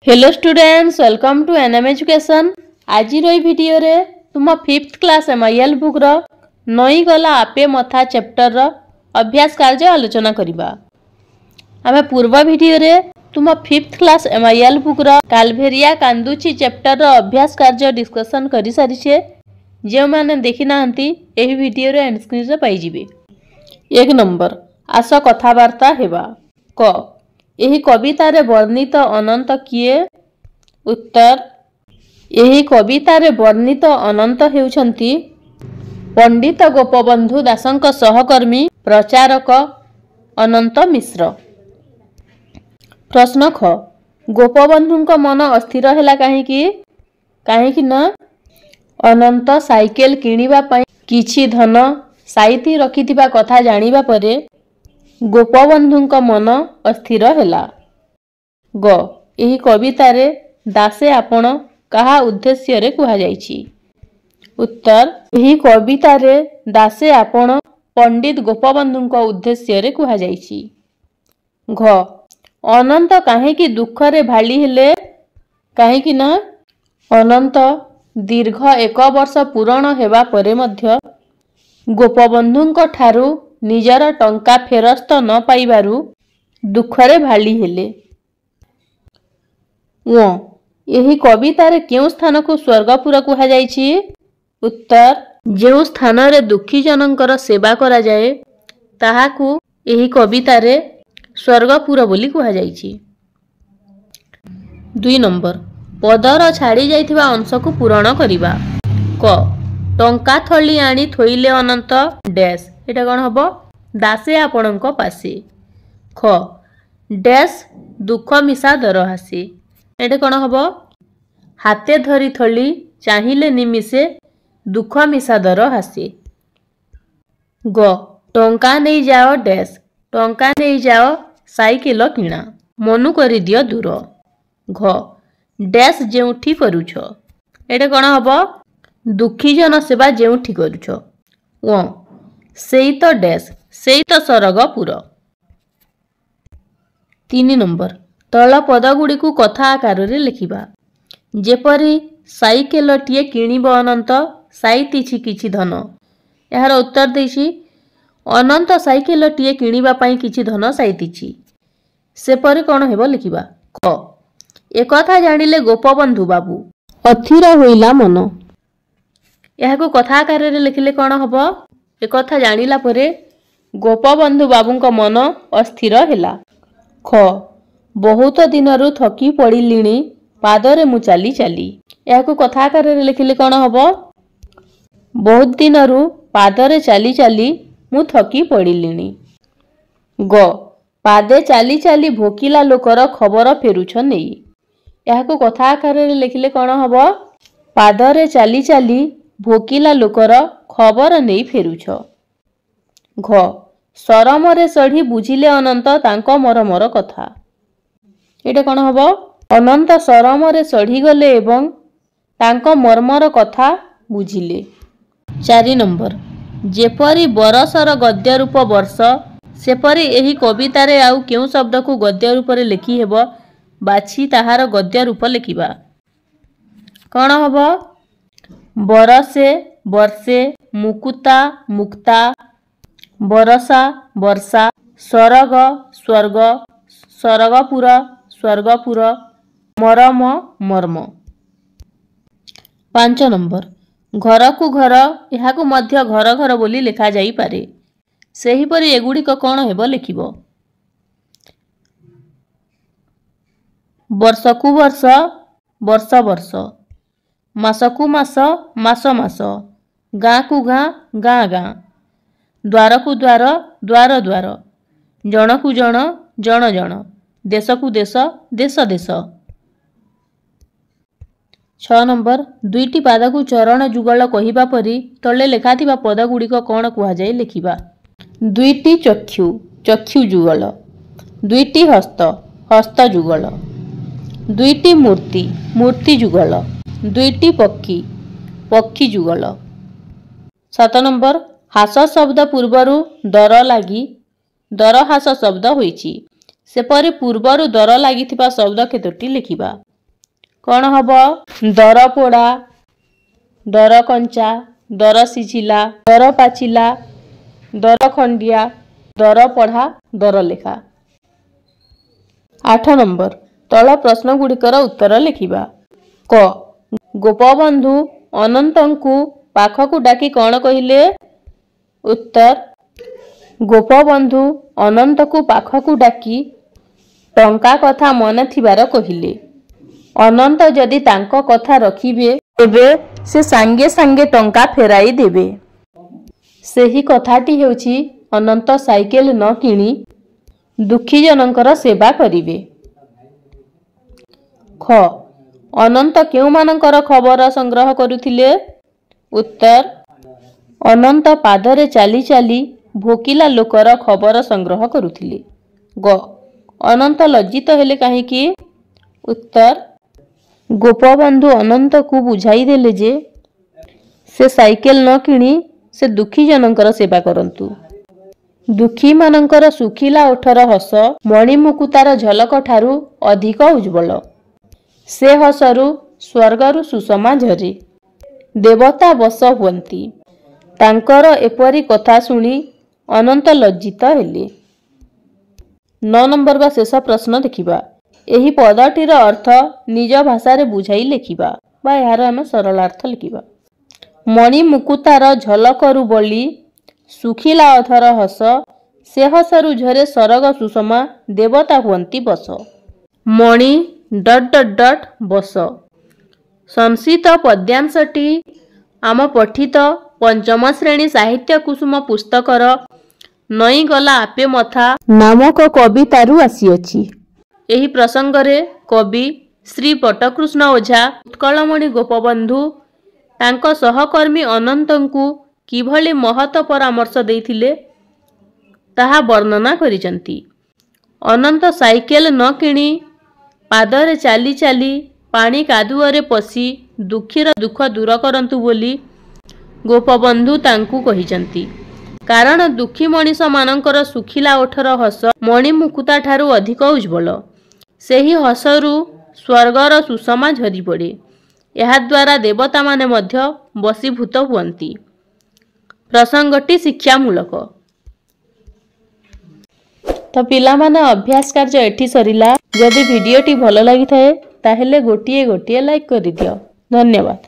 Hello students, welcome to NM education. आज video रे तुम 5th क्लास एमआईएल बुक रो नई गला आपे मथा चैप्टर रो अभ्यास कार्य आलोचना करिबा। आमे पूर्व वीडियो रे तुम 5th क्लास एमआईएल बुक रो काल्भेरिया कांदुची चैप्टर रो अभ्यास कार्य डिस्कशन करि सारी छे। जे माने देखि नाहंती एही वीडियो रे एंड स्क्रीन रे पाई जिबे। 1 नंबर आस कथावार्ता हेबा। क एही कवितारे वर्णित अनंत किए? उत्तर एही कवितारे वर्णित अनंत हेउछंती पंडित गोपबंधु दासंक सहकर्मी प्रचारक अनंत मिश्र। प्रश्न ख गोपबंधुंक मन अस्थिर हैला काहेकि? काहेकि ना अनंत साइकेल किनिबा पई किछि धन साइती रखिथिबा कथा जानिबा परे गोपबंधुंक मन अस्थिर हैला। ग एही कवितारे दासे आपण कहा उद्देश्य रे कुहा जाईछि? उत्तर एही कवितारे दासे आपण पंडित गोपबंधुंक उद्देश्य रे कुहा जाईछि। घ अनंत काहेकि दुख रे भाली हेले? काहेकि ना अनंत दीर्घ 1 वर्ष पूर्ण हेबा परे मध्य गोपबंधुंक ठारू निजर टंका फेरस्त न पाइबारु दुखरे भाली हेले। एही कवितारे केउ स्थान को स्वर्गपुर कुहा जाईछि? उत्तर जेउ स्थान रे दुखी जनंकर सेवा करा जाए ताहाकू एही कवितारे स्वर्गपुर बोली कुहा जाईछि। 2 नंबर पदर छाड़ी जाइथिबा अंश को पूरण करिबा। क टंका थली आनी थोइले अनंत डैश एटा कोन हबो? दासे आपणक पासे। ख डैश दुख मिसा दर हासे एटा कोन हबो? हाते धरी थली चाहिले निमिसे दुख मिसा दर हासे। ग टंका नहीं जाओ डैश टंका नहीं जाओ साइकेल किणा मनु करि दियो दूर। घ डैश जेउठी करूछ एटा कोन हबो? दुखी जन सेवा जेउठी करूछ। व सेई तो डैश सेई तो सरगपुर। 3 नंबर तल पद गुडी को कथा आकार रे लिखिबा। जेपरी साइकेल टिए किनिबो अनंत साइतिछि किछि धन। यार उत्तर देछि अनंत साइकेल टिए किनिबा पई किछि धन साइतिछि। सेपरी कोन हेबो लिखिबा। क एकथा जानिले गोपबंधु बाबू अथिर होइला मन। याको कथा आकार रे लिखिले कोन हबो? एकथा जानिला परे गोपबंधु बाबूंक मन अस्थिर हैला। ख बहुत दिनरु थकी पड़िलिणी पादरे मु चाली चाली। याको कथा आकार रे लिखिले कोन हबो? बहुत दिनरु पादरे चाली चाली मु थकी पड़िलिणी। ग पादे चाली चाली भोकिला लोकर खबर फेरुछ नेई। याको कथा आकार रे लिखिले कोन हबो? पादरे चाली चाली भोकिला लोकर खबर नेई फेरुछ। घ सरमरे सढ़ी बुझिले अनंत तांको मरमर कथा एटा कोन हबो? अनंत सरमरे सढ़ी गले एवं तांको मरमर कथा बुझिले। 4 नंबर जेपरी बरसर गद्य रूप वर्ष सेपरी एही कवितारे आउ केउ शब्द को गद्य रूप रे लिखि हेबो बाछि ताहार गद्य रूप लिखिबा। कोन हबो? बरसे वर्षे मुकुता मुक्ता बरसा वर्षा सरग स्वर्ग सरगपुर स्वर्गपुर मरम मर्म। 5 नंबर घर को घर एहाकू मध्य घर घर बोली लिखा जाई पारे। सेही परी एगुडी को कोन हेबो लिखिबो? वर्ष को वर्ष वर्ष वर्ष मास को मास मास मास गाँ को गाँ गाँ गाँ द्वार को द्वार द्वार द्वार जन को जन जन जन देश को देश देश देश। 6 नंबर दुईटी पाद को चरण जुगल कहिबा परी तले लेखाथिबा पद गुडी को कोन कुहा जाय लिखिबा। दुईटी चक्षु चक्षु जुगल दुईटी हस्त हस्त जुगल दुईटी मूर्ति मूर्ति जुगल दुईटी पक्षी पक्षी जुगल। 7 नंबर हास शब्द पूर्वरु दर लागी दर हास शब्द होईछि। सेपरि पूर्वरु दर लागिथिबा शब्द केतोटी लिखिबा। कौन हब दर पोड़ा, दर कंचा, दर सिझिला, दर पाचिला, दर खंडिया, दर पढ़ा, दर लेखा। 8 नंबर तल प्रश्न गुड़िकर उत्तर लिखिबा। क गोपबंधु अनंतंकु पाखकु डाकी कौन कहिले? उत्तर गोपबंधु अनंतकु पाखकु डाकी टंका कथा मन थिबार कहिले। अनंत जदि तांको कथा रखिबे तेबे से सांगे सांगे टंका फेराई देबे। सेही कथाटी हेउछि अनंत साइकेल न किणी दुखी जनकर सेवा करिवे। ख अनंत केउ मानकर खबर संग्रह करुथिले? उत्तर अनंत पादरे चाली चाली भोकिला लोकर खबर संग्रह करुथिले। ग अनंत लज्जित हेले काहेकि? उत्तर गोपबंधु अनंत को बुझाई देले जे से साइकेल न किणी से दुखी जनकर सेवा करंतु। दुखी मानकर सुखिला ओठर हस मणिमुकुतार झलक ठारू अधिक उज्ज्वल। से हसरु स्वर्गरु सुषमा झरे, देवता बस हुअंती। तांकर एपरी कथा शुणी अनंत लज्जित हेले। 9 नंबर बा शेष प्रश्न देखिबा। एही पदटीर अर्थ निज भाषा रे बुझाई लेखिबा बा यार हम सरल अर्थ लिखिबा। मणि मुकुतार झलकरु बली सुखिला अधर हस से हसरु झरे सरग सुषमा देवता हुअंती बस। मणि ... बस। संस्कृत पद्यांशटी आम पठित पंचम श्रेणी साहित्य कुसुम पुस्तकर नई गला आपे मथा नामक कवितारू आसीअछि। एही प्रसंगरे कवि श्री पट्टकृष्ण ओझा उत्कलमणि गोपबंधु तांको सहकर्मी अनंतंकु किभली महत परामर्श देइथिले ताहा वर्णना करिसंती। अनंत साइकेल न किणी पादरे चाली चाली पानी कादुअरे पसी दुखीर दुख दूर करंतु बोली गोपबंधु तांकु कहिसंती। कारण दुखी मनीष मानकर सुखिला ओठर हस मणिमुकुता ठारू अधिक उज्ज्वल। सेही हसरु स्वर्गर सुषमा झरी पड़े। ଏହା द्वारा देवता माने मध्य बसीभूत हुअंती। प्रसंगटी शिक्षामूलक। तो पिला माने अभ्यास कार्य एठी सरिला। जदि वीडियोटी भल लागि थाए ताहेले गोटिए लाइक करि दियो। धन्यवाद।